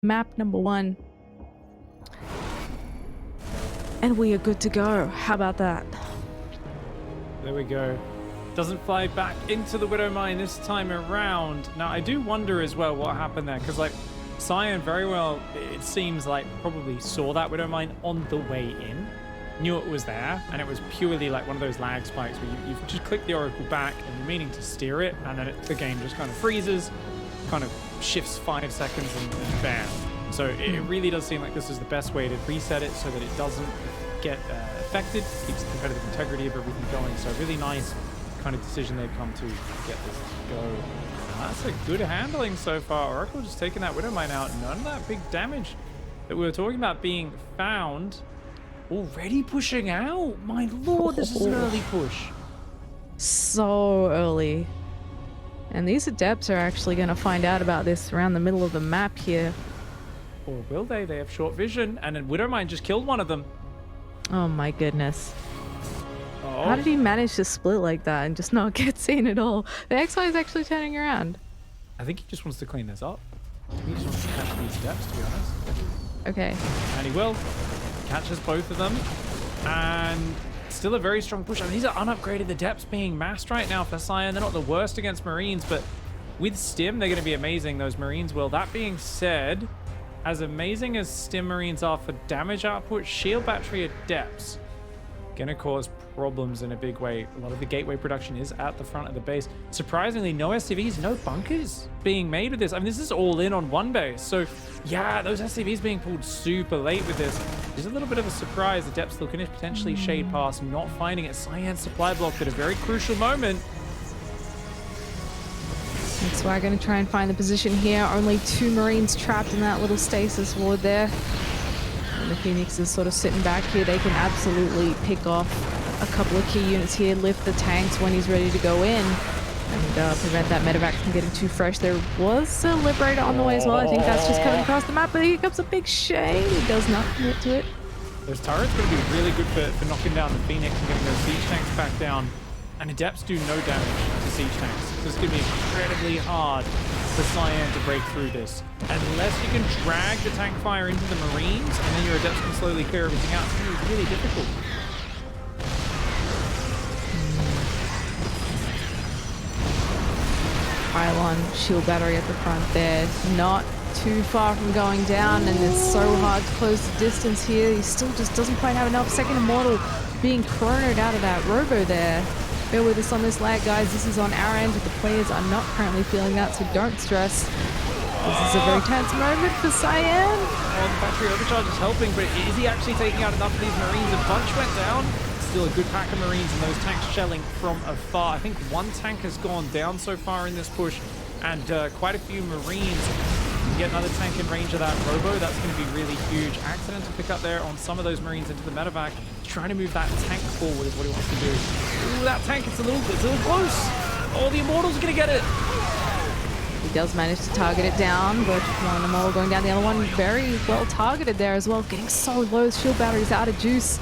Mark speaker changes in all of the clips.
Speaker 1: map number 1. And we are good to go. How about that?
Speaker 2: There we go. Doesn't fly back into the Widow Mine this time around. Now, I do wonder as well what happened there, because, like, Cyan very well, it seems like, probably saw that Widow Mine on the way in, knew it was there, and it was purely like one of those lag spikes where you just click the Oracle back and you're meaning to steer it, and then the game just kind of freezes, kind of shifts 5 seconds, and bam. So it really does seem like this is the best way to reset it so that it doesn't get affected, keeps the competitive integrity of everything going. So really nice kind of decision they've come to get this to go. And that's a good handling so far. Oracle just taking that Widow Mine out. None of that big damage that we were talking about being found. Already pushing out. My lord, this is an early push.
Speaker 1: So early. And these Adepts are actually going to find out about this around the middle of the map here.
Speaker 2: Or will they? They have short vision, and then Widow Mine just killed one of them.
Speaker 1: Oh my goodness.
Speaker 2: Oh.
Speaker 1: How did he manage to split like that and just not get seen at all? The XY is actually turning around.
Speaker 2: I think he just wants to clean this up. He just wants to catch these Adepts, to be honest.
Speaker 1: Okay.
Speaker 2: And he will. Catches both of them. And still a very strong push. I mean, these are unupgraded. The Adepts being massed right now for Cyan. They're not the worst against Marines, but with Stim, they're going to be amazing. Those Marines will. That being said, as amazing as Stim Marines are for damage output, Shield Battery Adepts going to cause problems in a big way. A lot of the gateway production is at the front of the base. Surprisingly, no SCVs, no bunkers being made with this. I mean, this is all in on one base. So, yeah, those SCVs being pulled super late with this is a little bit of a surprise. The Depths looking to potentially shade past, not finding it. Cyan's supply block at a very crucial moment.
Speaker 1: That's why I'm going to try and find the position here. Only 2 Marines trapped in that little stasis ward there. And the Phoenix is sort of sitting back here. They can absolutely pick off a couple of key units here, lift the tanks when he's ready to go in, and prevent that medevac from getting too fresh. There was a Liberator on the way as well. I think that's just coming across the map, but here comes a big shade. He does not commit to it.
Speaker 2: Those turrets are going to be really good for knocking down the Phoenix and getting those siege tanks back down. And Adepts do no damage to siege tanks. So it's going to be incredibly hard for Cyan to break through this. Unless you can drag the tank fire into the Marines, and then your Adepts can slowly clear everything out. It's going to be really difficult.
Speaker 1: Pylon shield battery at the front there. Not too far from going down, and it's so hard to close the distance here. He still just doesn't quite have enough. Second Immortal being chronoed out of that robo there. Bear with us on this lag, guys. This is on our end, but the players are not currently feeling that, so don't stress. This is a very tense moment for Cyan.
Speaker 2: Oh, the battery overcharge is helping, but is he actually taking out enough of these Marines? A bunch went down. Still a good pack of Marines, and those tanks shelling from afar. I think 1 tank has gone down so far in this push, and quite a few Marines. Get another tank in range of that robo. That's going to be really huge. Accidental pick up there on some of those Marines into the medevac. He's trying to move that tank forward is what he wants to do. Ooh, that tank, it's a little close. Oh, the Immortals are going to get it.
Speaker 1: He does manage to target it down, but one Immortal going down. The other one very well targeted there as well. Getting so low. Shield battery's out of juice.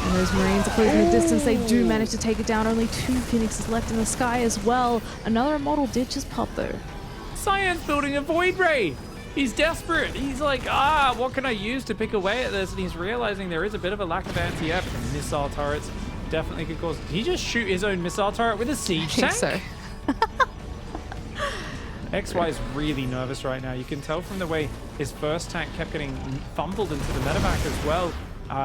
Speaker 1: And those Marines are closing the distance. They do manage to take it down. Only 2 Phoenixes left in the sky as well. Another Immortal did just pop though.
Speaker 2: Cyan's building a Void Ray. He's desperate. He's like, what can I use to pick away at this? And he's realizing there is a bit of a lack of anti-F, and missile turrets definitely could cause... Did he just shoot his own missile turret with a siege tank?
Speaker 1: I think so.
Speaker 2: XY is really nervous right now. You can tell from the way his first tank kept getting fumbled into the medevac as well.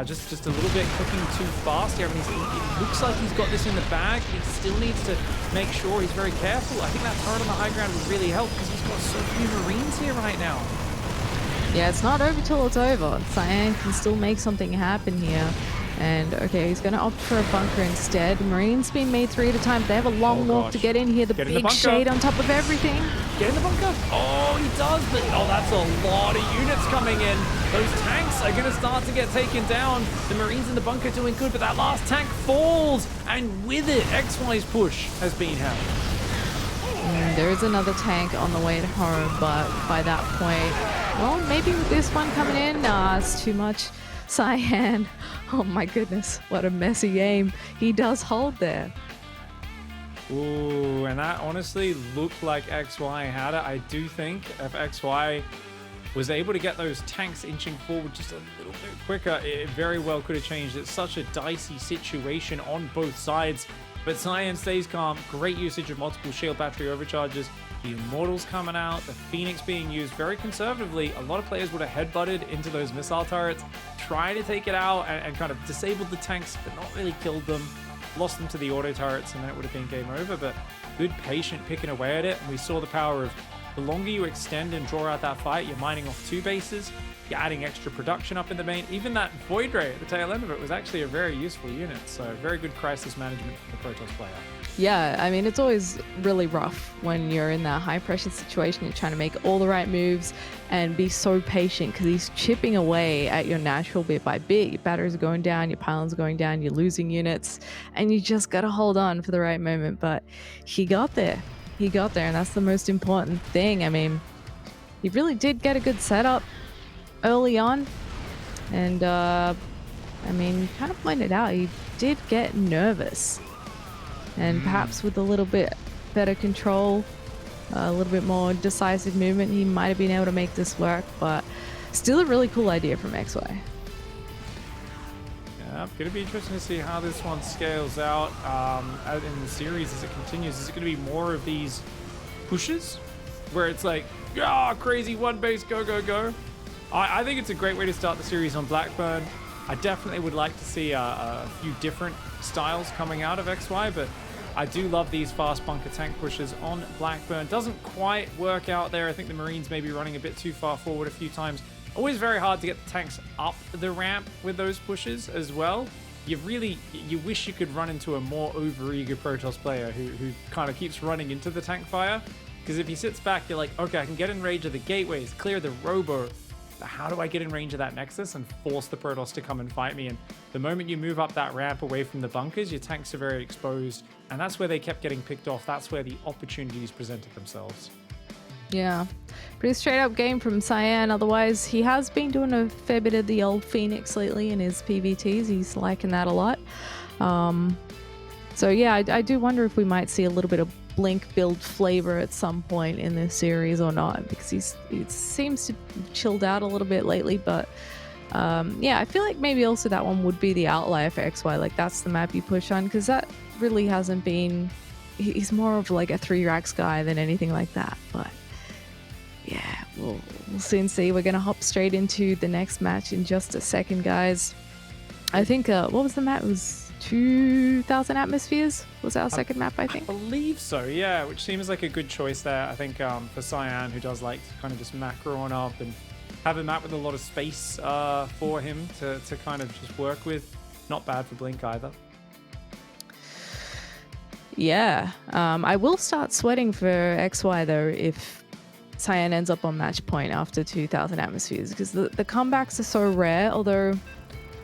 Speaker 2: Just a little bit clicking too fast here. I mean, it looks like he's got this in the bag, but he still needs to make sure he's very careful. I think that turret on the high ground would really help because he's got so few Marines here right now.
Speaker 1: Yeah, it's not over till it's over. Cyan can still make something happen here. And okay, he's going to opt for a bunker instead. Marines being made 3 at a time. They have a long walk to get in here. The big shade on top of everything.
Speaker 2: Get in the bunker. Oh, he does, but that's a lot of units coming in. Those tanks are going to start to get taken down. The Marines in the bunker doing good, but that last tank falls. And with it, XY's push has been held.
Speaker 1: There is another tank on the way to home, but by that point, well, maybe with this one coming in, nah, it's too much. Cyan, oh my goodness, what a messy game. He does hold there.
Speaker 2: Ooh, and that honestly looked like XY had it. I do think if XY was able to get those tanks inching forward just a little bit quicker, it very well could have changed. It's such a dicey situation on both sides, but Cyan stays calm. Great usage of multiple shield battery overcharges. The Immortals coming out, the Phoenix being used very conservatively. A lot of players would have headbutted into those missile turrets, trying to take it out and kind of disabled the tanks, but not really killed them. Lost them to the auto turrets, and then it would have been game over. But good patient picking away at it, and we saw the power of the longer you extend and draw out that fight, you're mining off 2 bases, you're adding extra production up in the main. Even that Void Ray at the tail end of it was actually a very useful unit. So very good crisis management from the Protoss player.
Speaker 1: Yeah, I mean, it's always really rough when you're in that high pressure situation. You're trying to make all the right moves and be so patient because he's chipping away at your natural bit by bit. Your batteries are going down, your pylons are going down, you're losing units, and you just got to hold on for the right moment. But he got there. He got there, and that's the most important thing. I mean, he really did get a good setup early on. And, I mean, you kind of pointed out, he did get nervous. And perhaps with a little bit better control, a little bit more decisive movement, he might have been able to make this work. But still a really cool idea from XY.
Speaker 2: Yeah, going to be interesting to see how this one scales out in the series as it continues. Is it going to be more of these pushes where it's like, yeah, crazy one base, go, go, go? I think it's a great way to start the series on Blackburn. I definitely would like to see a few different styles coming out of XY, but I do love these fast bunker tank pushes on Blackburn. Doesn't quite work out there. I think the Marines may be running a bit too far forward a few times. Always very hard to get the tanks up the ramp with those pushes as well. You wish you could run into a more overeager Protoss player who kind of keeps running into the tank fire. Because if he sits back, you're like, okay, I can get in range of the gateways, clear the robo. But how do I get in range of that Nexus and force the Protoss to come and fight me? And the moment you move up that ramp away from the bunkers, your tanks are very exposed. And that's where they kept getting picked off. That's where the opportunities presented themselves.
Speaker 1: Yeah, pretty straight up game from Cyan. Otherwise, he has been doing a fair bit of the old Phoenix lately in his PVTs. He's liking that a lot. So yeah, I do wonder if we might see a little bit of Blink build flavor at some point in this series or not, because he seems to have chilled out a little bit lately. But yeah, I feel like maybe also that one would be the outlier for XY. Like that's the map you push on, because that really hasn't been. He's more of like a 3 racks guy than anything like that. But yeah, we'll soon see. We're gonna hop straight into the next match in just a second, guys. I think what was the map? It was 2,000 atmospheres was our second map, I think.
Speaker 2: I believe so, yeah, which seems like a good choice there. I think for Cyan, who does like to kind of just macro on up and have a map with a lot of space for him to kind of just work with. Not bad for Blink either.
Speaker 1: Yeah, I will start sweating for XY though if Cyan ends up on match point after 2,000 atmospheres, because the comebacks are so rare. Although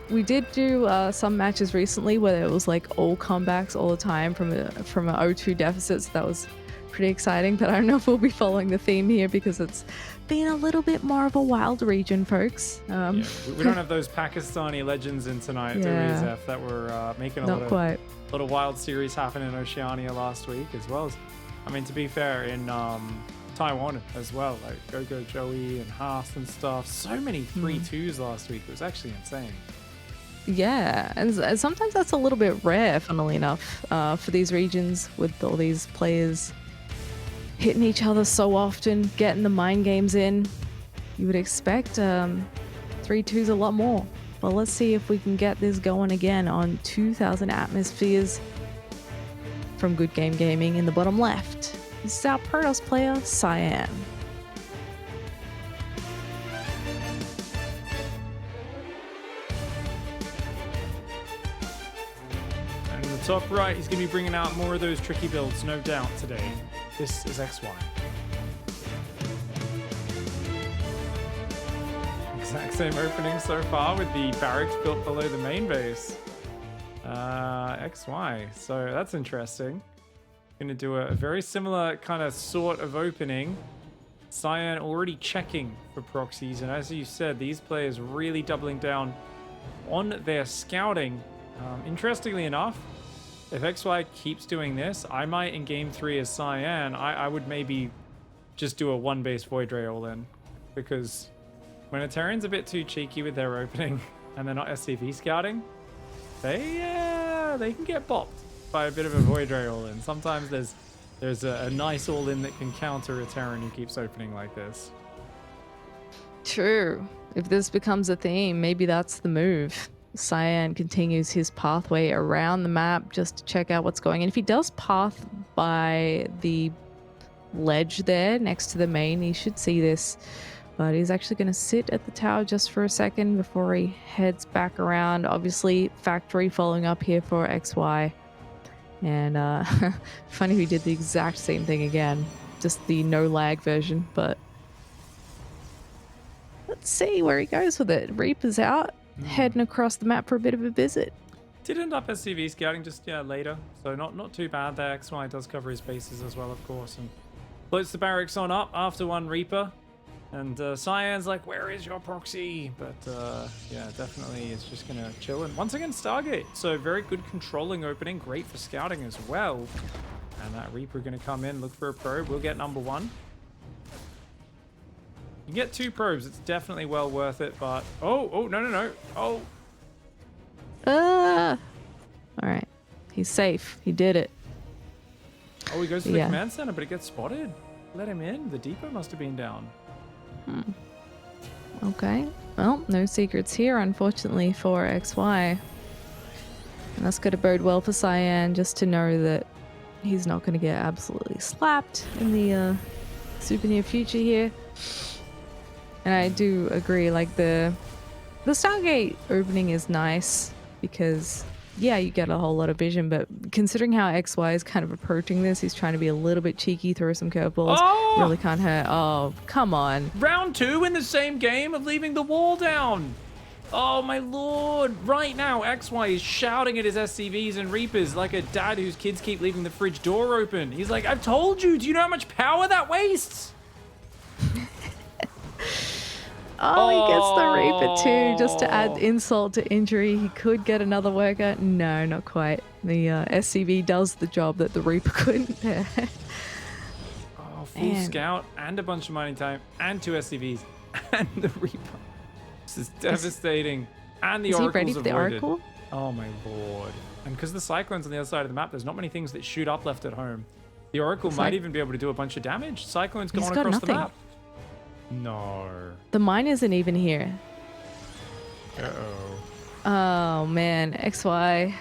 Speaker 1: we did do some matches recently where it was like all comebacks all the time from a 0-2 deficit, so that was pretty exciting. But I don't know if we'll be following the theme here, because it's been a little bit more of a wild region, folks.
Speaker 2: Yeah, we don't have those Pakistani legends in tonight, do we, Zeph, that were making a lot of wild series happen in Oceania last week, as well as, I mean, to be fair, in Taiwan as well, like Go Joey and Haas and stuff. So many 3-2s last week. It was actually insane.
Speaker 1: Yeah, and sometimes that's a little bit rare, funnily enough, for these regions, with all these players hitting each other so often, getting the mind games in. You would expect 3-2s a lot more. Well, let's see if we can get this going again on 2,000 atmospheres from Good Game Gaming in the bottom left. This is our Protoss player, Cyan.
Speaker 2: And in the top right, he's going to be bringing out more of those tricky builds, no doubt, today. This is XY. Exact same opening so far, with the barracks built below the main base. XY, so that's interesting. Gonna do a very similar kind of sort of opening. Cyan already checking for proxies, and as you said, these players really doubling down on their scouting. Interestingly enough, if XY keeps doing this, I might in game 3 as Cyan, I would maybe just do a 1 base Void Ray all in, because When a Terran's a bit too cheeky with their opening and they're not SCV scouting, they can get bopped by a bit of a Void Ray all-in. Sometimes there's a nice all-in that can counter a Terran who keeps opening like this.
Speaker 1: True. If this becomes a theme, maybe that's the move. Cyan continues his pathway around the map just to check out what's going on. If he does path by the ledge there next to the main, he should see this. But he's actually going to sit at the tower just for a second before he heads back around. Obviously, factory following up here for XY. And funny we did the exact same thing again. Just the no lag version, but let's see where he goes with it. Reaper's out, heading across the map for a bit of a visit.
Speaker 2: Did end up SCV scouting just later, so not too bad there. XY does cover his bases as well, of course, and floats the barracks on up after one Reaper. And Cyan's like, where is your proxy? But yeah, definitely it's just gonna chill. And once again, Stargate. So very good controlling opening, great for scouting as well. And that Reaper gonna come in, look for a probe. We'll get number one. You get 2 probes, it's definitely well worth it, but no. Oh.
Speaker 1: All right, he's safe. He did it.
Speaker 2: Oh, he goes to the command center, but it gets spotted. Let him in. The depot must have been down.
Speaker 1: Okay. Well, no secrets here, unfortunately, for XY. And that's going to bode well for Cyan, just to know that he's not going to get absolutely slapped in the super near future here. And I do agree, like the Stargate opening is nice because, yeah, you get a whole lot of vision, but considering how XY is kind of approaching this, he's trying to be a little bit cheeky, throw some curveballs.
Speaker 2: Oh!
Speaker 1: Really can't hurt. Oh, come on.
Speaker 2: Round 2 in the same game of leaving the wall down. Oh my lord. Right now, XY is shouting at his SCVs and Reapers like a dad whose kids keep leaving the fridge door open. He's like, I've told you, do you know how much power that wastes?
Speaker 1: Oh, he gets the Reaper too, just to add insult to injury. He could get another worker. No, not quite. The SCV does the job that the Reaper couldn't.
Speaker 2: Oh, full scout and a bunch of mining time and 2 SCVs and the Reaper. This is devastating. And the Oracle's
Speaker 1: ready for the
Speaker 2: avoided.
Speaker 1: Oracle?
Speaker 2: Oh my lord. And because the Cyclone's on the other side of the map, there's not many things that shoot up left at home. The Oracle might even be able to do a bunch of damage. Cyclone's going across the map. No.
Speaker 1: The mine isn't even here.
Speaker 2: Uh-oh.
Speaker 1: Oh, man. XY.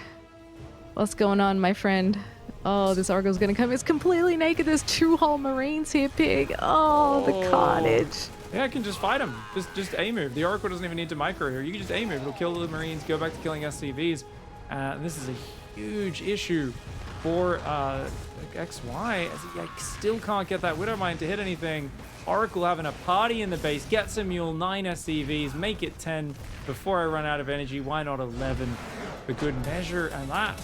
Speaker 1: What's going on, my friend? Oh, this Oracle's gonna come. It's completely naked. There's 2 whole Marines here, pig. Oh, the carnage.
Speaker 2: Yeah, I can just fight him. Just A-move. The Oracle doesn't even need to micro here. You can just A-move. It'll kill the Marines, go back to killing SCVs. This is a huge issue for XY, as he still can't get that Widowmine to hit anything. Oracle having a party in the base, gets a mule, 9 SCVs, make it 10 before I run out of energy. Why not 11 for good measure? And that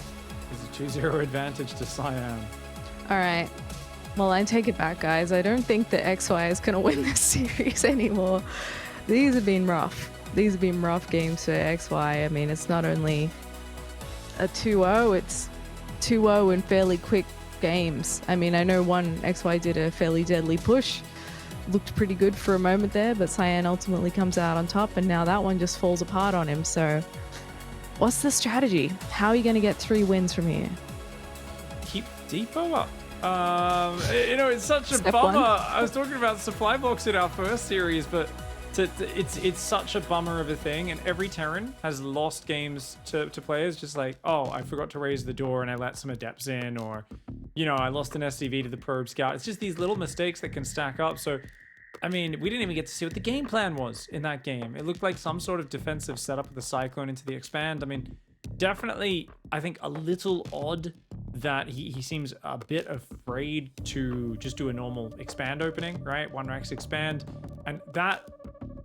Speaker 2: is a 2-0 advantage to Cyan.
Speaker 1: All right. Well, I take it back, guys. I don't think that XY is going to win this series anymore. These have been rough. These have been rough games for XY. I mean, it's not only a 2-0, it's 2-0 in fairly quick games. I mean, I know one XY did a fairly deadly push. Looked pretty good for a moment there, but Cyan ultimately comes out on top, and now that one just falls apart on him. So what's the strategy? How are you going to get 3 wins from here?
Speaker 2: Keep depot up. It's such a
Speaker 1: Step
Speaker 2: bummer.
Speaker 1: 1.
Speaker 2: I was talking about supply box in our first series, but it's such a bummer of a thing, and every Terran has lost games to players just like, oh, I forgot to raise the door and I let some adepts in, or I lost an SCV to the probe scout. It's just these little mistakes that can stack up. So I mean, we didn't even get to see what the game plan was in that game. It looked like some sort of defensive setup with the Cyclone into the expand. I mean, definitely, I think a little odd that he seems a bit afraid to just do a normal expand opening, right? 1-rax expand. And that,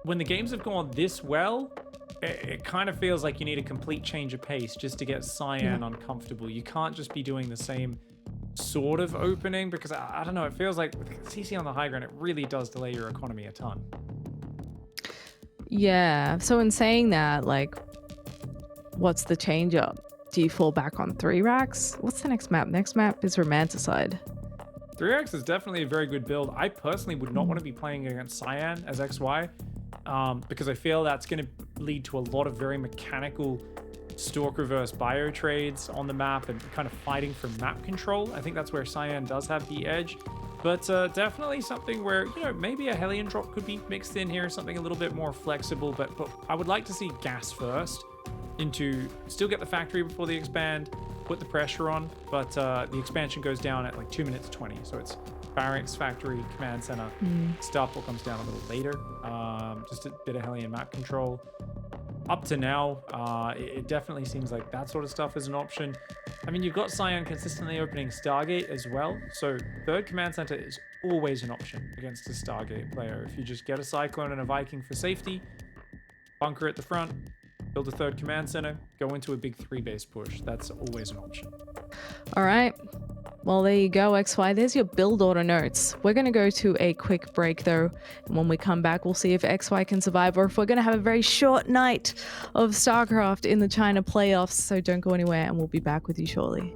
Speaker 2: when the games have gone this well, it kind of feels like you need a complete change of pace just to get Cyan uncomfortable. You can't just be doing the same sort of opening, because I don't know, it feels like with CC on the high ground, it really does delay your economy a ton.
Speaker 1: Yeah, so in saying that, like, what's the change up? Do you fall back on 3-racks? What's the next map? Next map is Romanticide.
Speaker 2: 3-rax is definitely a very good build. I personally would not want to be playing against Cyan as XY. because I feel that's going to lead to a lot of very mechanical stalk reverse bio trades on the map and kind of fighting for map control. I think that's where Cyan does have the edge. But definitely something where, you know, maybe a Hellion drop could be mixed in here, something a little bit more flexible. But I would like to see gas first into still get the factory before they expand, put the pressure on. But the expansion goes down at like 2 minutes 20. So it's barracks, factory, command center. Starport comes down a little later. Just a bit of Hellion map control. Up to now, it definitely seems like that sort of stuff is an option. I mean, you've got Cyan consistently opening Stargate as well, so third command center is always an option against a Stargate player. If you just get a Cyclone and a Viking for safety, bunker at the front, build a third command center, go into a big 3-base push. That's always an option.
Speaker 1: All right. Well, there you go, XY. There's your build order notes. We're going to go to a quick break, though. And when we come back, we'll see if XY can survive or if we're going to have a very short night of StarCraft in the China playoffs. So don't go anywhere, and we'll be back with you shortly.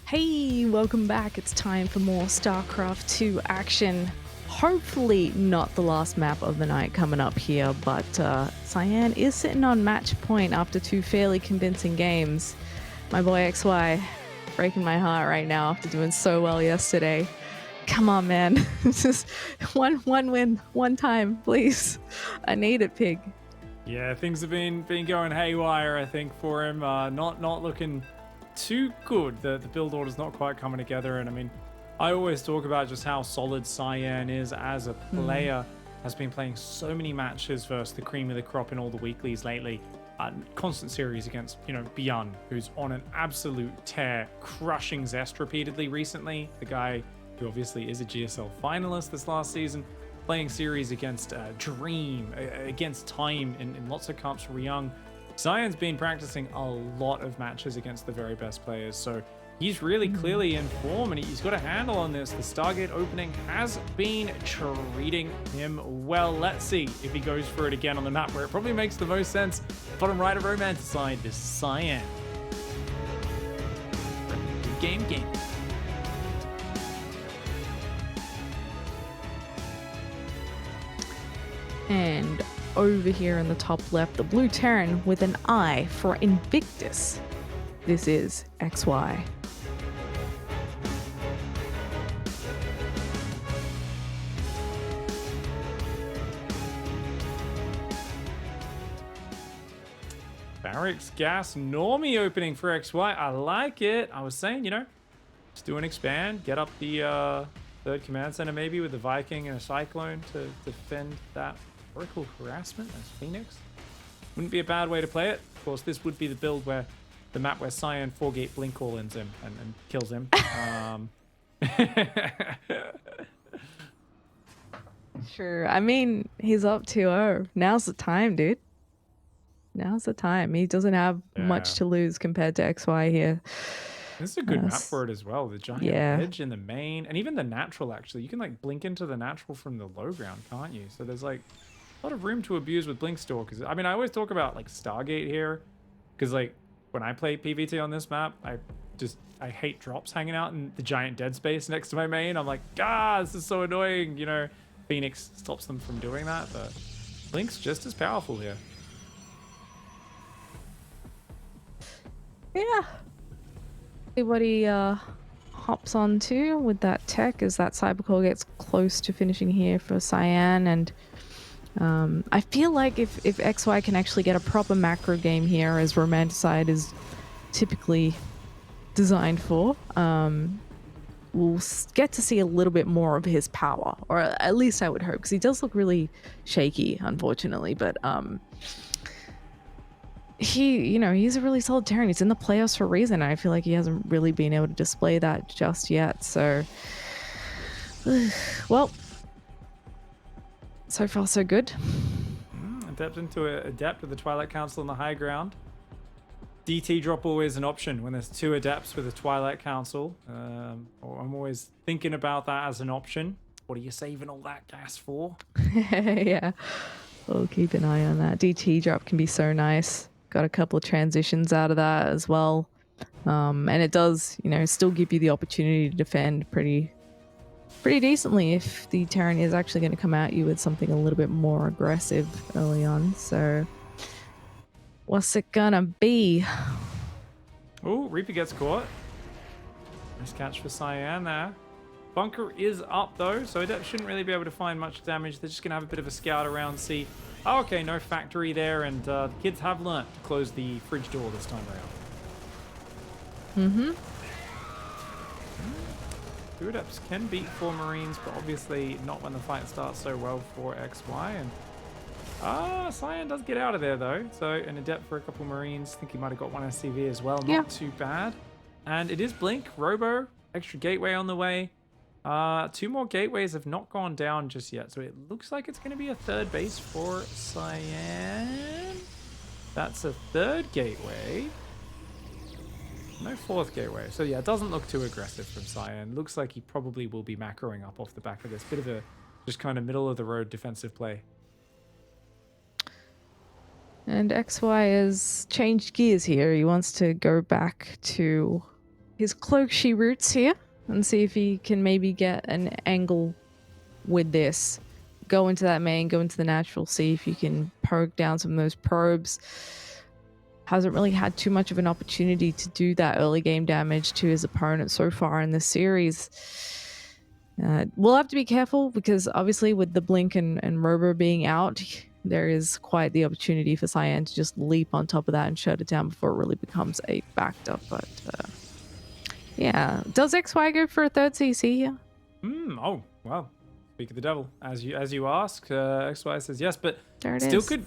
Speaker 1: Hey, welcome back. It's time for more StarCraft 2 action. Hopefully not the last map of the night coming up here, but Cyan is sitting on match point after 2 fairly convincing games. My boy XY breaking my heart right now after doing so well yesterday. Come on, man. Just one win, one time, please. I need it, pig.
Speaker 2: Yeah, things have been going haywire, I think, for him. Not looking too good. The build order's not quite coming together, and I mean, I always talk about just how solid Cyan is as a player. Has been playing so many matches versus the cream of the crop in all the weeklies lately. Constant series against, Beyond, who's on an absolute tear, crushing Zest repeatedly recently. The guy who obviously is a GSL finalist this last season, playing series against Dream, against Time in lots of comps for Young. Cyan's been practicing a lot of matches against the very best players, so he's really clearly in form, and he's got a handle on this. The Stargate opening has been treating him well. Let's see if he goes for it again on the map where it probably makes the most sense. Bottom right of Romanticide, this Cyan. Good game.
Speaker 1: And over here in the top left, the blue Terran with an eye for Invictus. This is XY.
Speaker 2: Barracks Gas Normie opening for XY. I like it. I was saying, just do an expand, get up the third command center maybe with the Viking and a Cyclone to defend that Oracle harassment as Phoenix. Wouldn't be a bad way to play it. Of course, this would be the map where Cyan 4-gate blink all-ins him and kills him.
Speaker 1: Sure. I mean, he's up 2-0. Now's the time, dude. Now's the time. He doesn't have much to lose compared to XY here.
Speaker 2: This is a good map for it as well. The giant edge in the main, and even the natural, actually. You can blink into the natural from the low ground, can't you? So there's a lot of room to abuse with blink stalkers. I mean, I always talk about Stargate here, because when I play PvT on this map, I hate drops hanging out in the giant dead space next to my main. I'm like, this is so annoying. Phoenix stops them from doing that, but blink's just as powerful here.
Speaker 1: Yeah. See what he hops onto with that tech as that Cybercore gets close to finishing here for Cyan. And I feel like if XY can actually get a proper macro game here, as Romanticide is typically designed for, we'll get to see a little bit more of his power, or at least I would hope, because he does look really shaky, unfortunately. But he's a really solid Terran. He's in the playoffs for a reason, and I feel like he hasn't really been able to display that just yet. So, well, so far so good.
Speaker 2: Adept with the Twilight Council on the high ground. DT drop always an option when there's 2 adepts with a Twilight Council. I'm always thinking about that as an option. What are you saving all that gas for?
Speaker 1: Yeah, we'll keep an eye on that. DT drop can be so nice. Got a couple of transitions out of that as well. And it does, still give you the opportunity to defend pretty decently if the Terran is actually going to come at you with something a little bit more aggressive early on. So what's it gonna be?
Speaker 2: Oh, Reaper gets caught. Nice catch for Cyan there. Bunker is up though, so it shouldn't really be able to find much damage. They're just gonna have a bit of a scout around, see. Oh, okay, no factory there, and the kids have learnt to close the fridge door this time around. 2 adepts can beat 4 Marines, but obviously not when the fight starts so well for XY. And Cyan does get out of there though, so an adept for a couple Marines. I think he might have got 1 SCV as well. Not too bad. And it is Blink, Robo, extra gateway on the way. 2 more gateways have not gone down just yet, so it looks like it's going to be a 3rd base for Cyan. That's a 3rd gateway. No 4th gateway. So yeah, it doesn't look too aggressive from Cyan. Looks like he probably will be macroing up off the back of this. Bit of a just kind of middle of the road defensive play.
Speaker 1: And XY has changed gears here. He wants to go back to his cloak she roots here and see if he can maybe get an angle with this. Go into that main, go into the natural, see if you can poke down some of those probes. Hasn't really had too much of an opportunity to do that early game damage to his opponent so far in this series. We'll have to be careful because obviously with the Blink and Robo being out, there is quite the opportunity for Cyan to just leap on top of that and shut it down before it really becomes a factor. But yeah, does XY go for a third CC here?
Speaker 2: Oh, well, speak of the devil. As you ask, XY says yes, but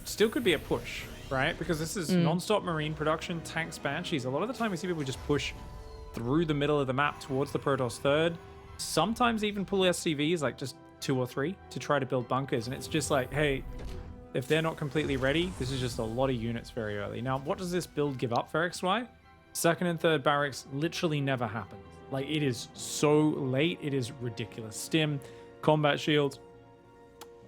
Speaker 2: still could be a push, right? Because this is non-stop marine production, tanks, banshees. A lot of the time we see people just push through the middle of the map towards the Protoss third. Sometimes even pull SCVs, like just 2 or 3, to try to build bunkers. And it's just like, hey, if they're not completely ready, this is just a lot of units very early. Now, what does this build give up for XY? Second and third barracks literally never happens. Like, it is so late. It is ridiculous. Stim, combat shields,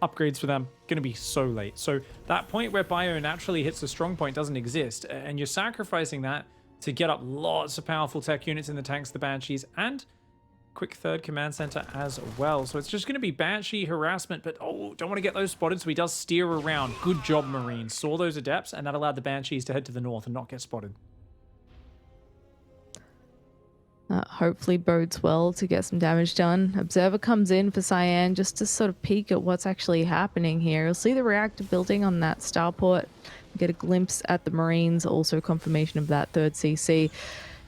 Speaker 2: upgrades for them, going to be so late. So that point where bio naturally hits a strong point doesn't exist. And you're sacrificing that to get up lots of powerful tech units in the tanks, the banshees, and quick third command center as well. So it's just going to be Banshee harassment, but don't want to get those spotted, so he does steer around. Good job, Marine. Saw those adepts, and that allowed the Banshees to head to the north and not get spotted.
Speaker 1: Hopefully bodes well to get some damage done. Observer comes in for Cyan just to sort of peek at what's actually happening here. You'll see the reactor building on that starport. Get a glimpse at the Marines, also confirmation of that third CC.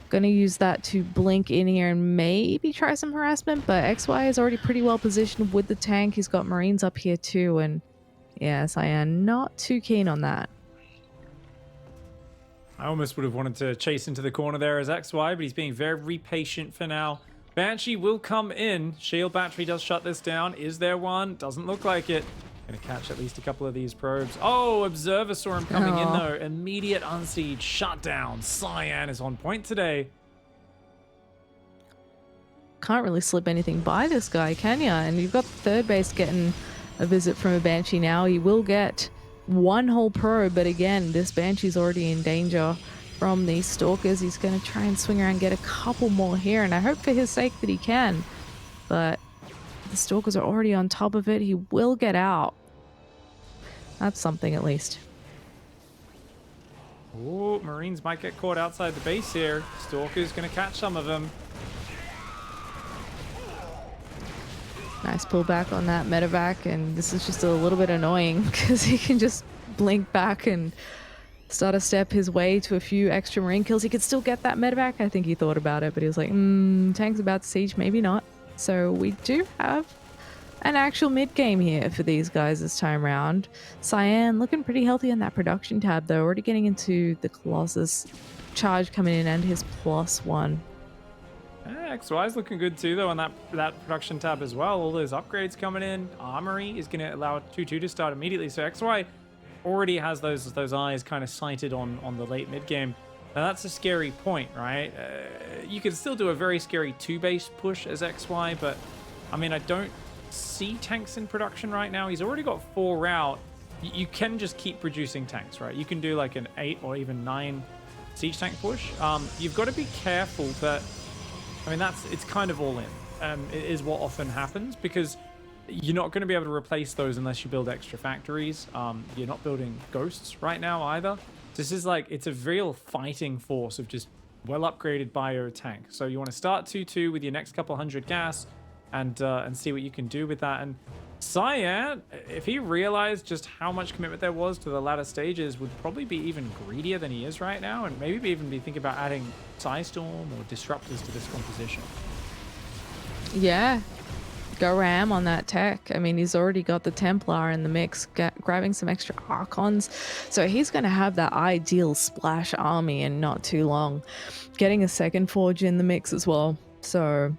Speaker 1: Gonna use that to blink in here and maybe try some harassment, but XY is already pretty well positioned with the tank. He's got Marines up here too, and yes, I am not too keen on that.
Speaker 2: I almost would have wanted to chase into the corner there as XY, but he's being very patient for now. Banshee will come in. Shield battery does shut this down. Is there one? Doesn't look like it. Gonna catch at least a couple of these probes. Oh, Observer saw him coming in though. Immediate unsiege, shutdown. Cyan is on point today.
Speaker 1: Can't really slip anything by this guy, can ya? And you've got the third base getting a visit from a Banshee now. He will get one whole probe, but again, this Banshee's already in danger from these Stalkers. He's gonna try and swing around and get a couple more here, and I hope for his sake that he can. But the Stalkers are already on top of it. He will get out. That's something at least.
Speaker 2: Oh, Marines might get caught outside the base here. Stalker's going to catch some of them.
Speaker 1: Nice pullback on that medevac, and this is just a little bit annoying because he can just blink back and start to step his way to a few extra Marine kills. He could still get that medevac. I think he thought about it, but he was like, tank's about to siege, maybe not. So we do have an actual mid-game here for these guys this time around. Cyan looking pretty healthy on that production tab though, already getting into the Colossus charge coming in and his +1.
Speaker 2: XY's looking good too though on that production tab as well. All those upgrades coming in. Armory is going to allow 2-2 to start immediately. So XY already has those eyes kind of sighted on the late mid-game. Now that's a scary point, right? You could still do a very scary 2-base push as XY, but I mean, I don't see tanks in production right now. He's already got 4 out. You can just keep producing tanks, right? You can do like an 8 or even 9 siege tank push. You've got to be careful that, I mean, it's kind of all in. It is what often happens because you're not going to be able to replace those unless you build extra factories. You're not building ghosts right now either. This is like, it's a real fighting force of just well upgraded bio tank. So you want to start 2-2 with your next couple hundred gas and see what you can do with that. And Cyan, if he realized just how much commitment there was to the latter stages, would probably be even greedier than he is right now, and maybe even be thinking about adding Psystorm or Disruptors to this composition.
Speaker 1: Yeah, go ram on that tech. I mean, he's already got the Templar in the mix, grabbing some extra Archons. So he's going to have that ideal splash army in not too long. Getting a second Forge in the mix as well. So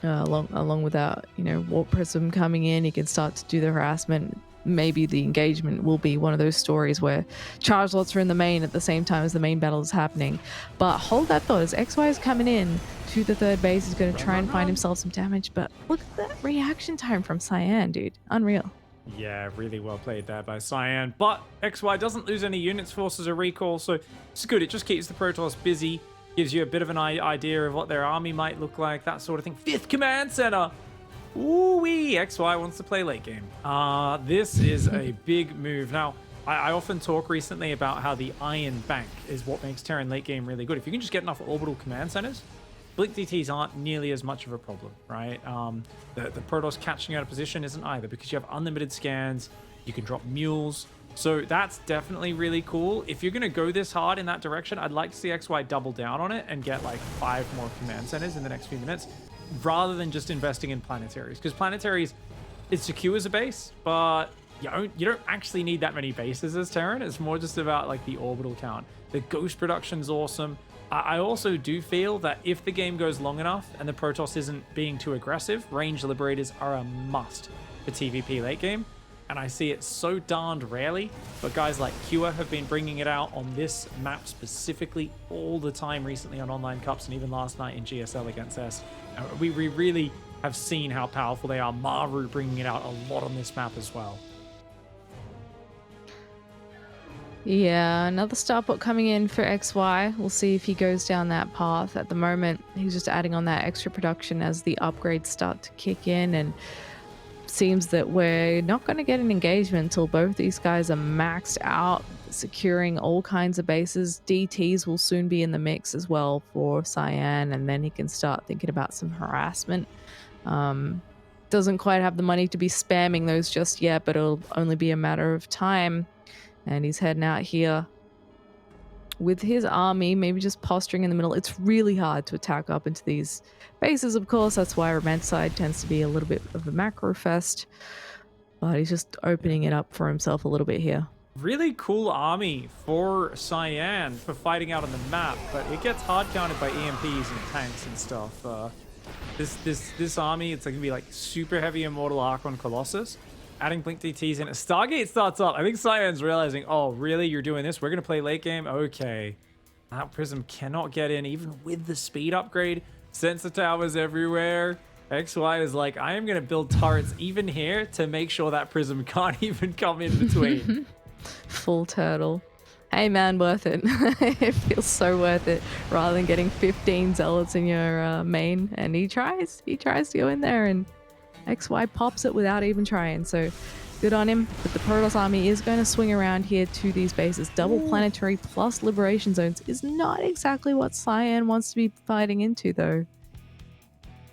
Speaker 1: along with that, you know, Warp Prism coming in, he can start to do the harassment. Maybe the engagement will be one of those stories where charge lots are in the main at the same time as the main battle is happening. But hold that thought, as XY is coming in to the third base, he's going to try and find himself some damage. But look at that reaction time from Cyan, dude. Unreal.
Speaker 2: Yeah, really well played there by Cyan. But XY doesn't lose any units, forces a recall, so it's good. It just keeps the Protoss busy. Gives you a bit of an idea of what their army might look like, that sort of thing. 5th command center. Ooh-wee, XY wants to play late game. This is a big move. Now, I often talk recently about how the Iron Bank is what makes Terran late game really good. If you can just get enough orbital command centers, Blink DTs aren't nearly as much of a problem, right? The Protoss catching out of position isn't either, because you have unlimited scans, you can drop mules. So that's definitely really cool. If you're going to go this hard in that direction, I'd like to see XY double down on it and get like 5 more command centers in the next few minutes, rather than just investing in planetaries. Because planetaries, it secures a base, but you don't actually need that many bases as Terran. It's more just about like the orbital count. The ghost production's awesome. I also do feel that if the game goes long enough and the Protoss isn't being too aggressive, range liberators are a must for TVP late game. And I see it so darned rarely, but guys like Cure have been bringing it out on this map specifically all the time recently on online cups, and even last night in GSL against S. We really have seen how powerful they are. Maru bringing it out a lot on this map as well.
Speaker 1: Yeah, another starport coming in for XY. We'll see if he goes down that path. At the moment, he's just adding on that extra production as the upgrades start to kick in, and seems that we're not going to get an engagement until both these guys are maxed out, securing all kinds of bases. DTs will soon be in the mix as well for Cyan, and then he can start thinking about some harassment. Doesn't quite have the money to be spamming those just yet, but it'll only be a matter of time. And he's heading out here with his army, maybe just posturing in the middle. It's really hard to attack up into these bases, of course. That's why Romanticide tends to be a little bit of a macro fest. But he's just opening it up for himself a little bit here.
Speaker 2: Really cool army for Cyan for fighting out on the map, but it gets hard counted by EMPs and tanks and stuff. This army, it's like gonna be like super heavy Immortal Archon Colossus. Adding Blink DTs in. A Stargate starts up. I think Cyan's realizing, oh, really? You're doing this? We're going to play late game? Okay. That Prism cannot get in, even with the speed upgrade. Sensor towers everywhere. XY is like, I am going to build turrets even here to make sure that Prism can't even come in between.
Speaker 1: Full turtle. Hey, man, worth it. It feels so worth it, rather than getting 15 Zealots in your main. And he tries to go in there, and XY pops it without even trying, so good on him. But the Protoss army is going to swing around here to these bases. Double planetary plus liberation zones is not exactly what Cyan wants to be fighting into, though.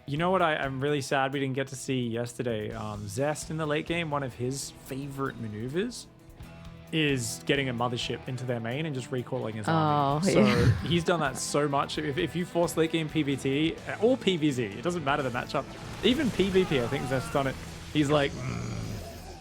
Speaker 2: You know what I'm really sad we didn't get to see yesterday? Zest in the late game, one of his favorite maneuvers is getting a mothership into their main and just recalling his army. So he's done that so much. If you force late game PvT or PvZ, it doesn't matter the matchup. Even PvP, I think Zest's done it. He's like,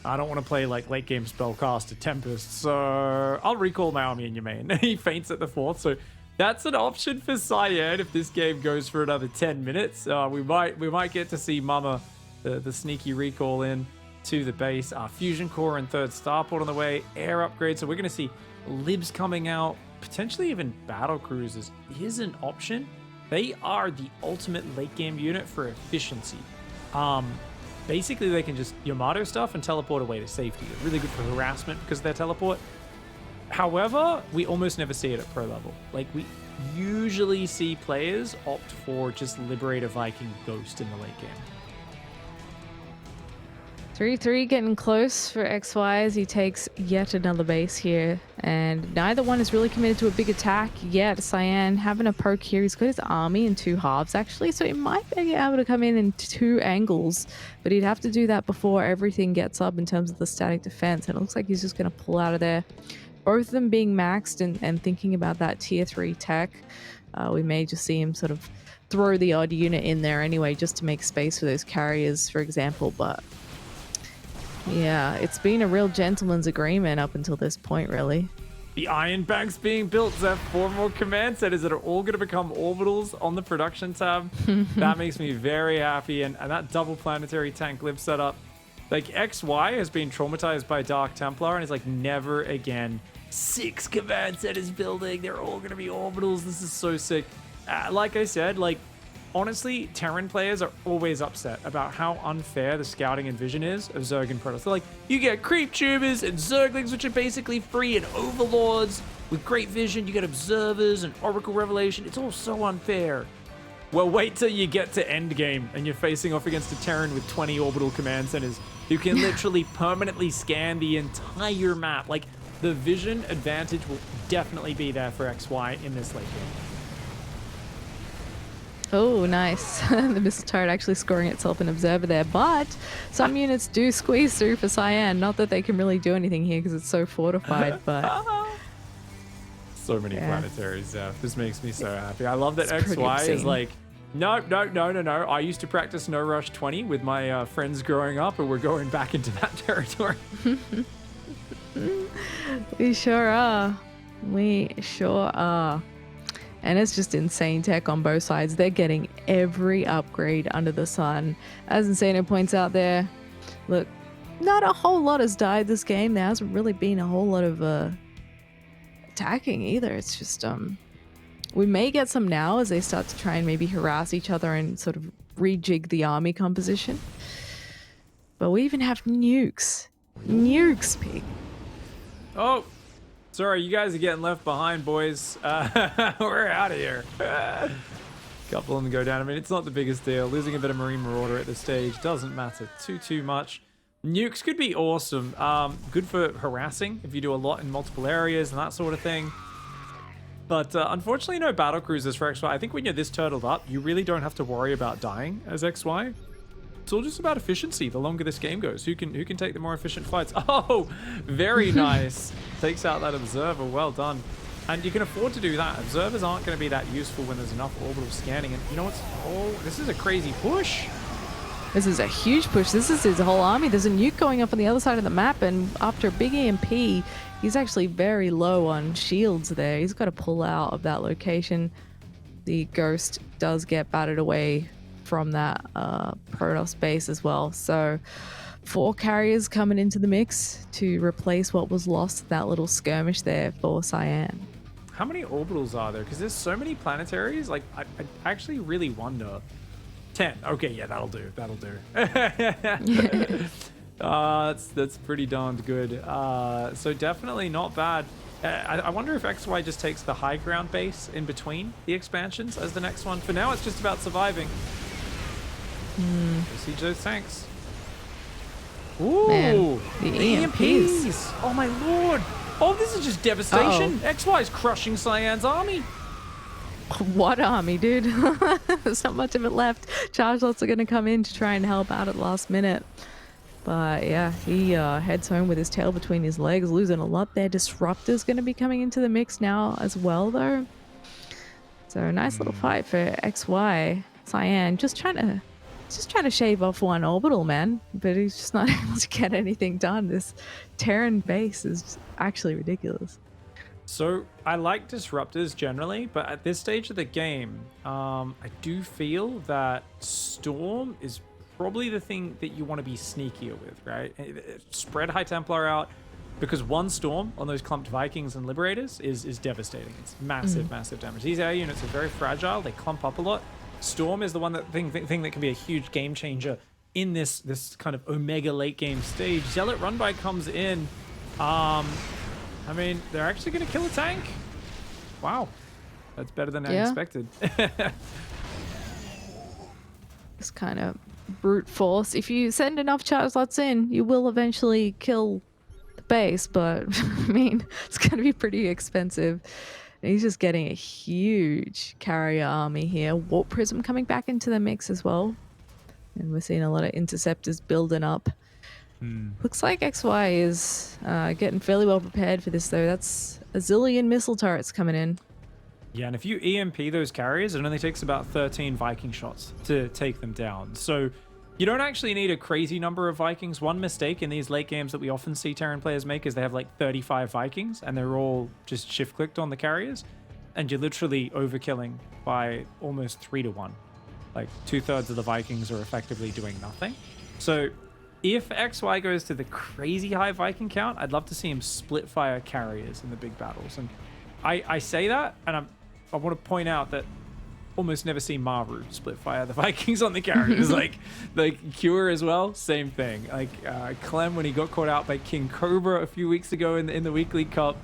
Speaker 2: I don't want to play like late game spellcaster Tempest, so I'll recall my army in your main. He faints at the 4th, so that's an option for Cyan if this game goes for another 10 minutes. We might get to see Mama, the sneaky recall in to the base. Fusion core and 3rd starport on the way, air upgrade, so we're going to see libs coming out, potentially even battle cruisers is an option. They are the ultimate late game unit for efficiency. Basically they can just Yamato stuff and teleport away to safety. They're really good for harassment because of their teleport. However, we almost never see it at pro level. Like, we usually see players opt for just Liberator Viking Ghost in the late game.
Speaker 1: 3-3 getting close for XY as he takes yet another base here, and neither one is really committed to a big attack yet. Cyan having a poke here. He's got his army in 2 halves actually, so he might be able to come in 2 angles, but he'd have to do that before everything gets up in terms of the static defense, and it looks like he's just going to pull out of there. Both of them being maxed and thinking about that tier 3 tech. We may just see him sort of throw the odd unit in there anyway just to make space for those carriers, for example, but yeah, it's been a real gentleman's agreement up until this point, really.
Speaker 2: The Iron Bank's being built. They have 4 more command centers that are all going to become orbitals on the production tab. That makes me very happy. And that double planetary tank lib setup. Like, XY has been traumatized by Dark Templar and is like, never again. 6 command centers building. They're all going to be orbitals. This is so sick. Like I said, like, honestly, Terran players are always upset about how unfair the scouting and vision is of Zerg and Protoss. They're like, you get creep tubers and Zerglings, which are basically free, and overlords with great vision. You get observers and Oracle Revelation. It's all so unfair. Well, wait till you get to endgame and you're facing off against a Terran with 20 orbital command centers who can literally permanently scan the entire map. Like, the vision advantage will definitely be there for XY in this late game.
Speaker 1: Oh, nice. The missile turret actually scoring itself an observer there, but some units do squeeze through for Cyan. Not that they can really do anything here because it's so fortified, but...
Speaker 2: So many planetaries, this makes me so happy. I love that
Speaker 1: It's
Speaker 2: XY is like, no. I used to practice No Rush 20 with my friends growing up, and we're going back into that territory.
Speaker 1: We sure are. We sure are. And it's just insane tech on both sides. They're getting every upgrade under the sun. As Insano points out there, look, not a whole lot has died this game. There hasn't really been a whole lot of attacking either. It's just we may get some now as they start to try and maybe harass each other and sort of rejig the army composition. But we even have nukes. Nukes, pig.
Speaker 2: Oh, sorry, you guys are getting left behind, boys. We're out of here. Couple of them go down. I mean, it's not the biggest deal. Losing a bit of Marine Marauder at this stage doesn't matter too much. Nukes could be awesome. Good for harassing if you do a lot in multiple areas and that sort of thing. But unfortunately, no battle cruisers for XY. I think when you're this turtled up, you really don't have to worry about dying as XY. It's all just about efficiency. The longer this game goes, who can take the more efficient fights? Oh, very nice. Takes out that observer. Well done. And you can afford to do that. Observers aren't going to be that useful when there's enough orbital scanning. And you know what's... Oh, this is a crazy push.
Speaker 1: This is a huge push. This is his whole army. There's a nuke going up on the other side of the map, and after a big EMP, he's actually very low on shields there. He's got to pull out of that location. The Ghost does get battered away from that Protoss base as well. So 4 carriers coming into the mix to replace what was lost, that little skirmish there for Cyan.
Speaker 2: How many orbitals are there? Because there's so many planetaries. Like, I actually really wonder. 10. Okay, yeah, that'll do. That'll do. That's pretty darned good. So definitely not bad. I wonder if XY just takes the high ground base in between the expansions as the next one. For now, it's just about surviving. Siege those tanks. Ooh,
Speaker 1: Man, the EMPs.
Speaker 2: Oh my lord. Oh, this is just devastation. XY's crushing Cyan's army.
Speaker 1: What army, dude? There's not much of it left. Charge lots are going to come in to try and help out at last minute. But yeah, he heads home with his tail between his legs, losing a lot there. Disruptor's going to be coming into the mix now as well, though. So a nice little fight for XY. Cyan just trying to shave off one orbital, man. But he's just not able to get anything done. This Terran base is actually ridiculous.
Speaker 2: So I like disruptors generally, but at this stage of the game, I do feel that Storm is probably the thing that you want to be sneakier with, right? Spread High Templar out, because one Storm on those clumped Vikings and Liberators is devastating. It's massive damage. These air units are very fragile. They clump up a lot. Storm is the one thing that can be a huge game changer in this kind of Omega late game stage. Zealot Run-By comes in. I mean, they're actually going to kill a tank. Wow. That's better than I expected.
Speaker 1: This kind of brute force. If you send enough charge slots in, you will eventually kill the base, but I mean, it's going to be pretty expensive. And he's just getting a huge carrier army here. Warp Prism coming back into the mix as well. And we're seeing a lot of interceptors building up. Looks like XY is getting fairly well prepared for this, though. That's a zillion missile turrets coming in.
Speaker 2: Yeah, and if you EMP those carriers, it only takes about 13 Viking shots to take them down. So you don't actually need a crazy number of Vikings. One mistake in these late games that we often see Terran players make is they have like 35 Vikings, and they're all just shift-clicked on the carriers. And you're literally overkilling by almost 3-1. Like 2/3 of the Vikings are effectively doing nothing. So if XY goes to the crazy high Viking count, I'd love to see him split fire carriers in the big battles. And I say that, and I want to point out that almost never seen Maru split fire the Vikings on the carriers. like Cure as well, same thing. Like Clem, when he got caught out by King Cobra a few weeks ago in the weekly cup,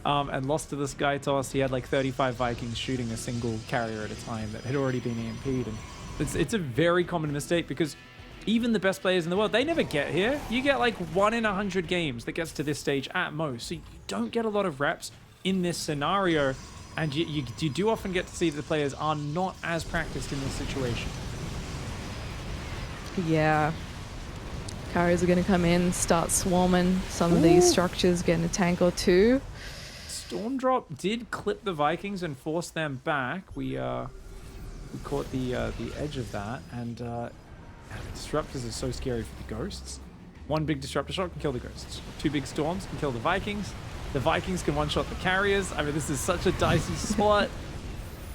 Speaker 2: and lost to the Sky Toss, he had like 35 Vikings shooting a single carrier at a time that had already been EMP'd. And it's a very common mistake, because even the best players in the world, they never get here. You get like 1 in 100 games that gets to this stage at most. So you don't get a lot of reps in this scenario. And you do often get to see that the players are not as practiced in this situation.
Speaker 1: Yeah. Carriers are going to come in, start swarming some of these structures, getting a tank or two.
Speaker 2: Storm Drop did clip the Vikings and force them back. We caught the edge of that, and disruptors are so scary for the ghosts. One big disruptor shot can kill the ghosts. 2 big storms can kill the Vikings. The Vikings can one-shot the carriers. I mean, this is such a dicey spot.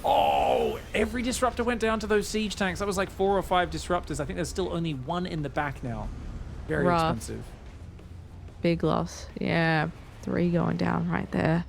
Speaker 2: Oh, every disruptor went down to those siege tanks. That was like 4 or 5 disruptors. I think there's still only 1 in the back now. Very expensive.
Speaker 1: Big loss. Yeah. 3 going down right there.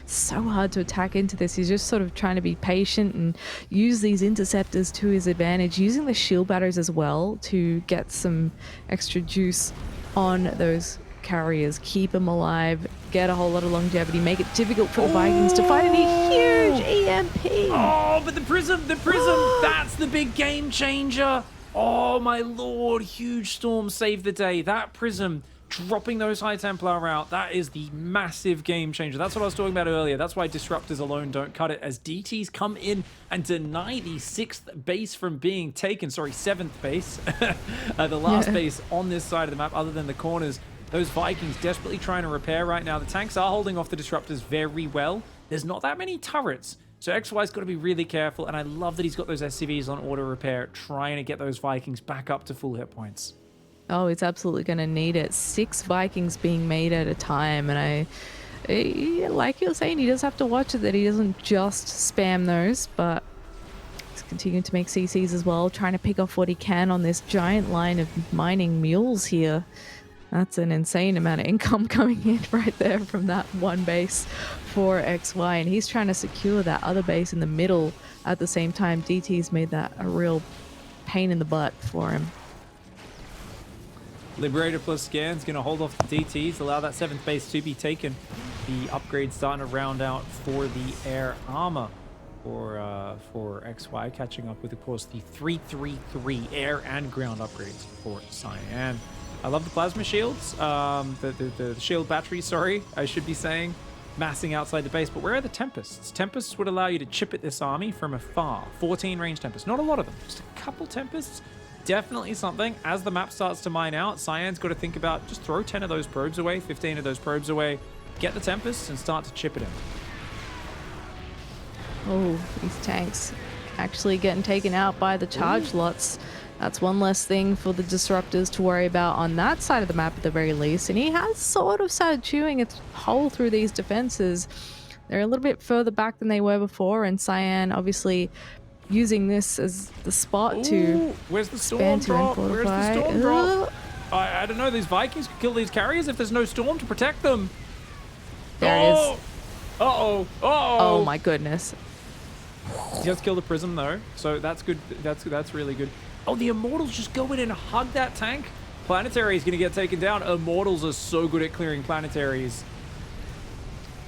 Speaker 1: So hard to attack into this. He's just sort of trying to be patient and use these interceptors to his advantage, using the shield batteries as well to get some extra juice on those carriers, keep them alive, get a whole lot of longevity, make it difficult for the Vikings to find any huge EMP.
Speaker 2: Oh, but the prism, that's the big game changer. Oh my lord, huge storm saved the day. That prism dropping those High Templar out, that is the massive game changer. That's what I was talking about earlier. That's why disruptors alone don't cut it, as DTs come in and deny the 6th base from being taken. Sorry, 7th base. The last base on this side of the map, other than the corners. Those Vikings desperately trying to repair right now. The tanks are holding off the disruptors very well. There's not that many turrets, so XY's got to be really careful, and I love that he's got those SCVs on auto repair, trying to get those Vikings back up to full hit points.
Speaker 1: Oh, it's absolutely going to need it. 6 Vikings being made at a time, and like you're saying, he does have to watch it that he doesn't just spam those, but he's continuing to make CCs as well, trying to pick off what he can on this giant line of mining mules here. That's an insane amount of income coming in right there from that one base for XY, and he's trying to secure that other base in the middle at the same time. DT's made that a real pain in the butt for him.
Speaker 2: Liberator plus Scan's going to hold off the DTs, allow that 7th base to be taken. The upgrade starting to round out for the air armor for XY, catching up with, of course, the 333 air and ground upgrades for Cyan. I love the plasma shields, the shield batteries, sorry, I should be saying, massing outside the base. But where are the Tempests? Tempests would allow you to chip at this army from afar. 14 range Tempests, not a lot of them, just a couple Tempests. Definitely something. As the map starts to mine out, Cyan's got to think about just throw 10 of those probes away, 15 of those probes away, get the Tempests and start to chip it in.
Speaker 1: Oh, these tanks actually getting taken out by the charge lots. That's one less thing for the disruptors to worry about on that side of the map at the very least. And he has sort of started chewing a hole through these defenses. They're a little bit further back than they were before, and Cyan obviously using this as the spot to
Speaker 2: where's the storm drop? Where's the storm drop? I don't know. These Vikings could kill these carriers if there's no storm to protect them.
Speaker 1: There it is.
Speaker 2: Uh-oh.
Speaker 1: Oh my goodness.
Speaker 2: He just killed the prism though, so that's good. That's really good. Oh, the Immortals just go in and hug that tank. Planetary is going to get taken down. Immortals are so good at clearing planetaries.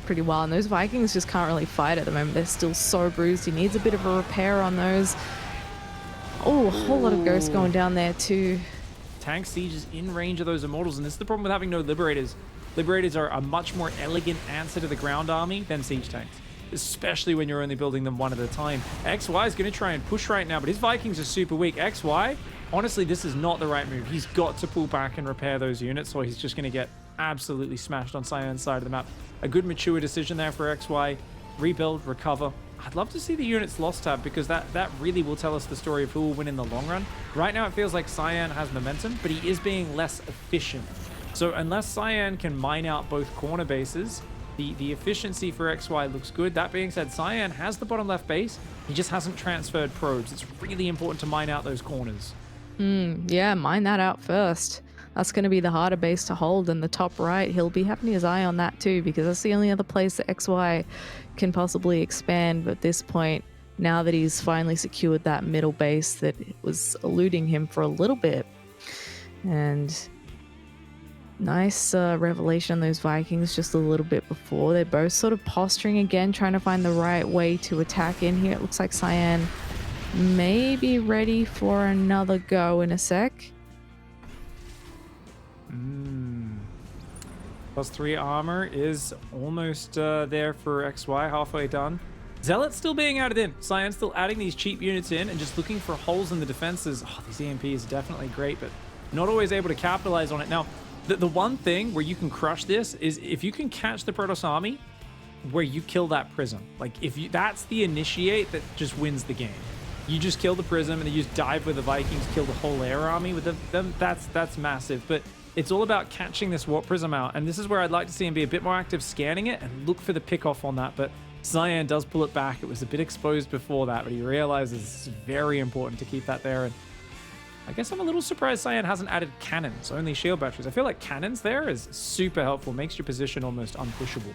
Speaker 1: Pretty well, and those Vikings just can't really fight at the moment. They're still so bruised. He needs a bit of a repair on those. Oh, a whole lot of ghosts going down there too.
Speaker 2: Tank Siege is in range of those Immortals, and this is the problem with having no Liberators. Liberators are a much more elegant answer to the ground army than Siege Tanks, especially when you're only building them one at a time. XY is going to try and push right now, but his Vikings are super weak. XY, honestly, this is not the right move. He's got to pull back and repair those units, or he's just going to get absolutely smashed on Cyan's side of the map. A good mature decision there for XY. Rebuild, recover. I'd love to see the units lost tab, because that really will tell us the story of who will win in the long run. Right now it feels like Cyan has momentum, but he is being less efficient. So unless Cyan can mine out both corner bases, the efficiency for XY looks good. That being said, Cyan has the bottom left base. He just hasn't transferred probes. It's really important to mine out those corners.
Speaker 1: Yeah, mine that out first. That's going to be the harder base to hold. And the top right, he'll be having his eye on that too, because that's the only other place that XY can possibly expand. But at this point, now that he's finally secured that middle base that was eluding him for a little bit. And nice revelation on those Vikings just a little bit before. They're both sort of posturing again, trying to find the right way to attack in here. It looks like Cyan may be ready for another go in a sec.
Speaker 2: +3 armor is almost there for XY, halfway done. Zealot's still being added in. Cyan's still adding these cheap units in and just looking for holes in the defenses. Oh, these EMPs are definitely great, but not always able to capitalize on it. Now, the one thing where you can crush this is if you can catch the Protoss army where you kill that prism. Like, if you, that's the initiate that just wins the game. You just kill the prism and then you just dive with the Vikings, kill the whole air army with them. That's massive. But it's all about catching this warp prism out, and this is where I'd like to see him be a bit more active scanning it and look for the pick off on that. But Cyan does pull it back. It was a bit exposed before that, but he realizes it's very important to keep that there. And I guess I'm a little surprised Cyan hasn't added cannons, only shield batteries. I feel like cannons there is super helpful, makes your position almost unpushable.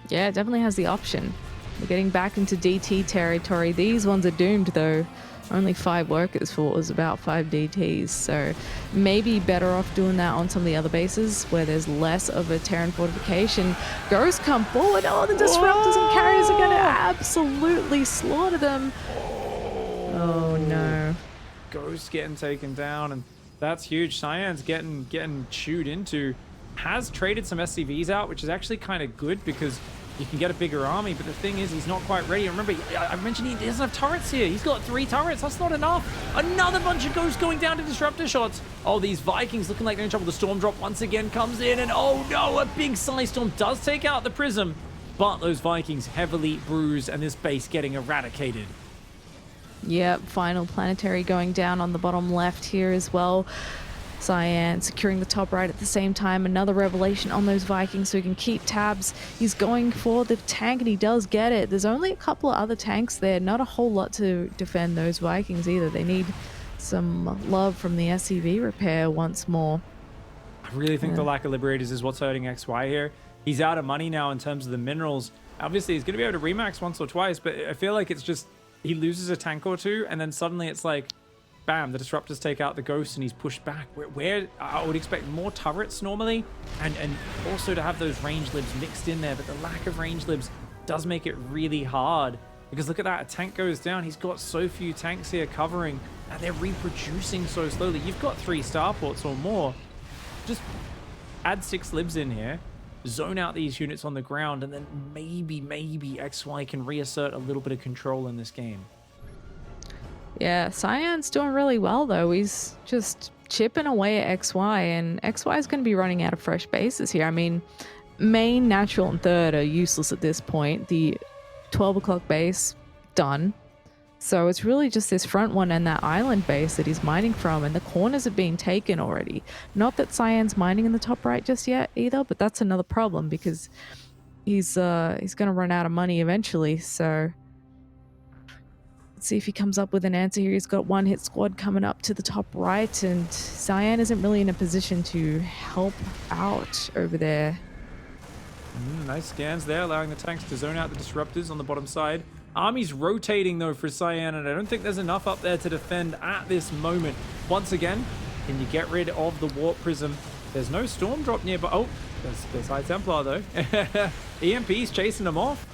Speaker 1: Yeah, it definitely has the option. We're getting back into DT territory. These ones are doomed though. Only 5 workers for was about 5 DTs, so maybe better off doing that on some of the other bases where there's less of a Terran fortification. Ghosts come forward. Oh, the disruptors and carriers are going to absolutely slaughter them. Oh no.
Speaker 2: Ghosts getting taken down, and that's huge. Cyan's getting chewed into. Has traded some SCVs out, which is actually kind of good because you can get a bigger army, but the thing is he's not quite ready. Remember, I mentioned he doesn't have turrets here. He's got 3 turrets. That's not enough. Another bunch of ghosts going down to disruptor shots. Oh, these Vikings looking like they're in trouble. The storm drop once again comes in, and oh no, a big Psy storm does take out the prism, but those Vikings heavily bruised and this base getting eradicated.
Speaker 1: Yep, final planetary going down on the bottom left here as well. Cyan securing the top right at the same time. Another revelation on those Vikings so he can keep tabs. He's going for the tank and he does get it. There's only a couple of other tanks there. Not a whole lot to defend those Vikings either. They need some love from the SCV repair once more.
Speaker 2: I really think the lack of Liberators is what's hurting XY here. He's out of money now in terms of the minerals. Obviously, he's going to be able to remax once or twice, but I feel like it's just he loses a tank or two and then suddenly it's like, bam, the disruptors take out the ghosts and he's pushed back. Where I would expect more turrets normally and also to have those range libs mixed in there, but the lack of range libs does make it really hard because look at that, a tank goes down. He's got so few tanks here covering and they're reproducing so slowly. You've got 3 starports or more. Just add 6 libs in here, zone out these units on the ground, and then maybe XY can reassert a little bit of control in this game.
Speaker 1: Yeah, Cyan's doing really well though. He's just chipping away at XY, and XY is going to be running out of fresh bases here. I mean, main, natural, and third are useless at this point. The 12 o'clock base, done. So it's really just this front one and that island base that he's mining from, and the corners are being taken already. Not that Cyan's mining in the top right just yet either, but that's another problem because he's going to run out of money eventually, so... See if he comes up with an answer here. He's got 1 hit squad coming up to the top right, and Cyan isn't really in a position to help out over there.
Speaker 2: Nice scans there, allowing the tanks to zone out the disruptors on the bottom side. Army's rotating though for Cyan, and I don't think there's enough up there to defend at this moment. Once again, can you get rid of the warp prism? There's no storm drop nearby. Oh, there's High Templar though. EMP's chasing them off.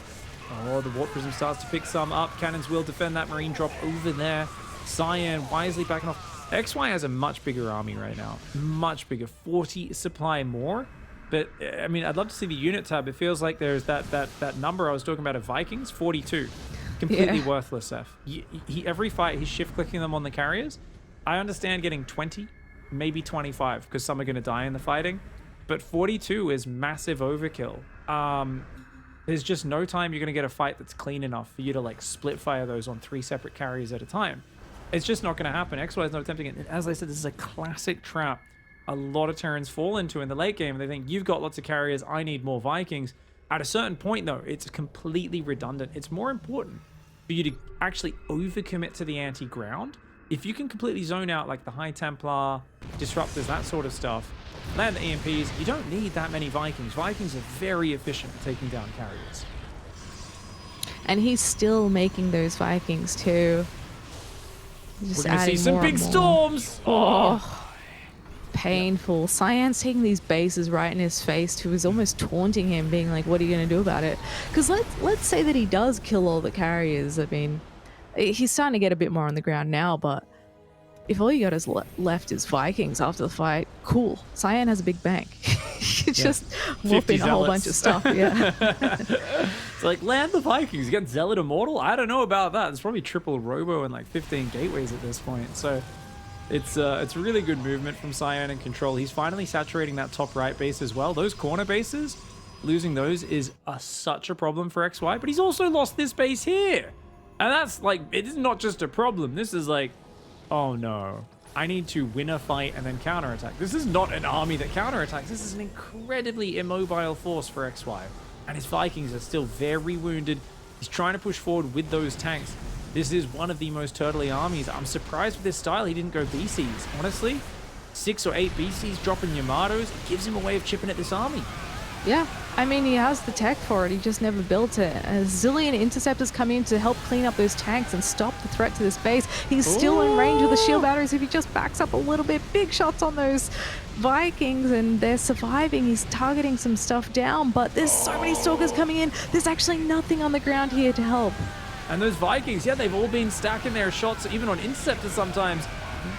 Speaker 2: Oh, the warp prism starts to pick some up. Cannons will defend that marine drop over there. Cyan wisely backing off. XY has a much bigger army right now. Much bigger. 40 supply more. But, I mean, I'd love to see the unit tab. It feels like there's that number I was talking about of Vikings. 42. Completely worthless, F. Every fight, he's shift-clicking them on the carriers. I understand getting 20, maybe 25, because some are going to die in the fighting. But 42 is massive overkill. There's just no time you're going to get a fight that's clean enough for you to like split fire those on 3 separate carriers at a time. It's just not going to happen. XY is not attempting it. And as I said, this is a classic trap a lot of Terrans fall into in the late game. They think, you've got lots of carriers, I need more Vikings. At a certain point, though, it's completely redundant. It's more important for you to actually overcommit to the anti-ground. If you can completely zone out like the High Templar, disruptors, that sort of stuff, land the EMPs, you don't need that many Vikings. Vikings are very efficient at taking down carriers.
Speaker 1: And he's still making those Vikings too. Just
Speaker 2: We're gonna see
Speaker 1: adding
Speaker 2: some
Speaker 1: more
Speaker 2: big
Speaker 1: and more.
Speaker 2: storms.
Speaker 1: Oh, painful. Cyan's taking these bases right in his face too. He's almost taunting him, being like, what are you going to do about it? Because let's say that he does kill all the carriers. I mean, he's starting to get a bit more on the ground now, but if all you got is left is Vikings after the fight, cool. Cyan has a big bank. Just whoop in a whole bunch of stuff. Yeah.
Speaker 2: It's like, land the Vikings. You got Zealot Immortal? I don't know about that. There's probably triple Robo and like 15 gateways at this point. So it's really good movement from Cyan and Control. He's finally saturating that top right base as well. Those corner bases, losing those is such a problem for XY, but he's also lost this base here. And that's like, it is not just a problem. This is like, oh no, I need to win a fight and then counterattack. This is not an army that counterattacks. This is an incredibly immobile force for XY. And his Vikings are still very wounded. He's trying to push forward with those tanks. This is one of the most turtly armies. I'm surprised with this style he didn't go BCs. Honestly, 6 or 8 BCs dropping Yamatos, it gives him a way of chipping at this army.
Speaker 1: Yeah, I mean, he has the tech for it. He just never built it. A zillion interceptors come in to help clean up those tanks and stop the threat to this base. He's still in range of the shield batteries if he just backs up a little bit. Big shots on those Vikings, and they're surviving. He's targeting some stuff down, but there's so many stalkers coming in. There's actually nothing on the ground here to help.
Speaker 2: And those Vikings, yeah, they've all been stacking their shots, even on interceptors sometimes.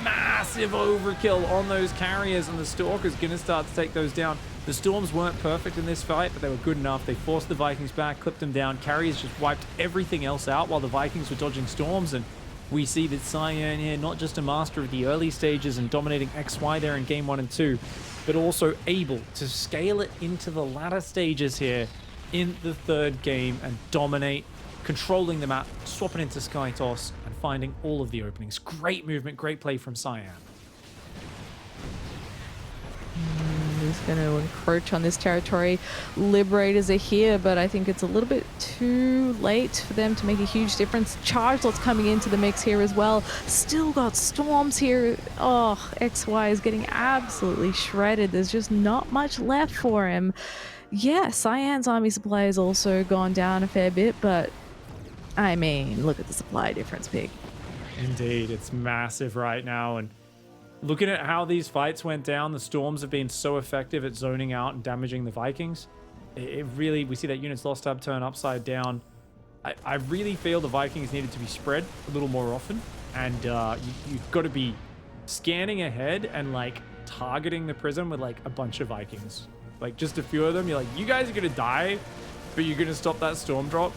Speaker 2: Massive overkill on those carriers, and the Stalker's going to start to take those down. The Storms weren't perfect in this fight, but they were good enough. They forced the Vikings back, clipped them down. Carriers just wiped everything else out while the Vikings were dodging Storms, and we see that Cyan here, not just a master of the early stages and dominating XY there in game 1 and 2, but also able to scale it into the latter stages here in the third game and dominate, controlling the map, swapping into Sky Toss, and finding all of the openings. Great movement, great play from Cyan.
Speaker 1: He's going to encroach on this territory. Liberators are here, but I think it's a little bit too late for them to make a huge difference. Charge Lot's coming into the mix here as well. Still got Storms here. Oh, XY is getting absolutely shredded. There's just not much left for him. Yeah, Cyan's army supply has also gone down a fair bit, but I mean, look at the supply difference, Pig.
Speaker 2: Indeed, it's massive right now, and looking at how these fights went down, the Storms have been so effective at zoning out and damaging the Vikings. It really, we see that units lost tab turn upside down. I really feel the Vikings needed to be spread a little more often, and you've got to be scanning ahead and like targeting the prism with like a bunch of Vikings. Like just a few of them, you're like, you guys are going to die, but you're going to stop that storm drop,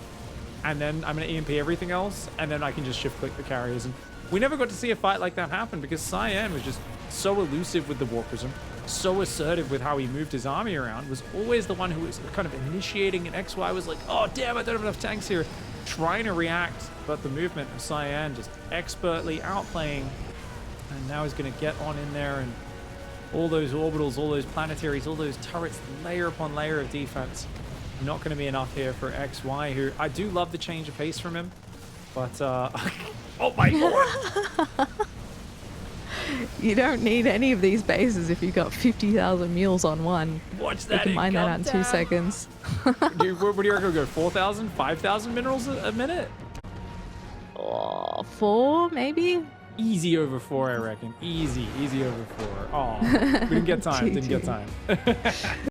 Speaker 2: and then I'm going to EMP everything else, and then I can just shift click the carriers. And we never got to see a fight like that happen because Cyan was just so elusive with the War Prism, so assertive with how he moved his army around, was always the one who was kind of initiating, and XY was like, oh damn, I don't have enough tanks here, trying to react, but the movement of Cyan just expertly outplaying, and now he's going to get on in there, and all those orbitals, all those planetaries, all those turrets, layer upon layer of defense. Not going to be enough here for XY, who I do love the change of pace from him, but oh my god!
Speaker 1: You don't need any of these bases if you've got 50,000 mules on one.
Speaker 2: Watch that!
Speaker 1: You can mine that out in 2 seconds.
Speaker 2: What do you reckon? We'll go 4,000, 5,000 minerals a minute?
Speaker 1: Oh, 4 maybe?
Speaker 2: Easy over 4, I reckon. Easy over 4. Oh, we didn't get time. Didn't get time.